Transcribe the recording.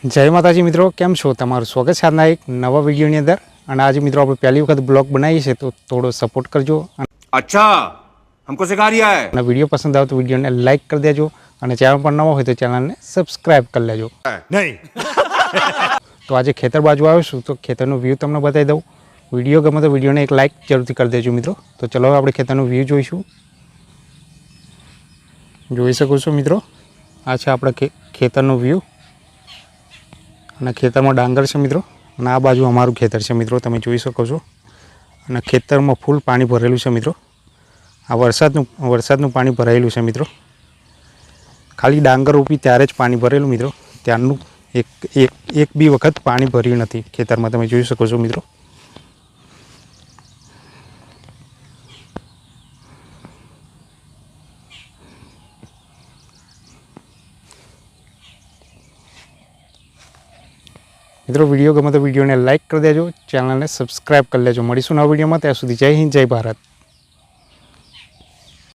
જય માતાજી મિત્રો, કેમ છો? તમારું સ્વાગત છે આજના એક નવા વિડીયોની અંદર. અને આજે મિત્રો આપણે પહેલી વખત બ્લોગ બનાવીએ છીએ, તો થોડો સપોર્ટ કરજો. अच्छा हमको सिखा रिया है અને વિડીયો પસંદ આવે તો વિડીયોને લાઇક કરી દેજો, અને ચેનલ પર નવો હોય તો ચેનલને સબસ્ક્રાઈબ કરી લેજો. नहीं તો આજે ખેતર બાજુ આવીશું, તો ખેતરનો વ્યૂ તમને બતાવી દઉં. વિડીયો ગમે તો વિડીયોને એક લાઇક જરૂરથી કરી દેજો મિત્રો. તો ચલો હવે આપણે ખેતરનો વ્યૂ જોઈશું. જોઈ શકો છો મિત્રો, આ છે આપણા ખેતરનો વ્યૂ. અને ખેતરમાં ડાંગર છે મિત્રો, અને આ બાજુ અમારું ખેતર છે મિત્રો, તમે જોઈ શકો છો. અને ખેતરમાં ફૂલ પાણી ભરેલું છે મિત્રો. આ વરસાદનું પાણી ભરાયેલું છે મિત્રો. ખાલી ડાંગર ઉપી ત્યારે જ પાણી ભરેલું મિત્રો, ત્યારનું એક બી વખત પાણી ભર્યું નથી ખેતરમાં, તમે જોઈ શકો છો મિત્રો. મિત્રો વિડીયો ગમે તો વિડીયોને લાઇક કરી દેજો, ચેનલને સબસ્ક્રાઈબ કરી લેજો. મળીશું નવા વિડીયોમાં, ત્યાં સુધી જય હિન્દ, જય ભારત.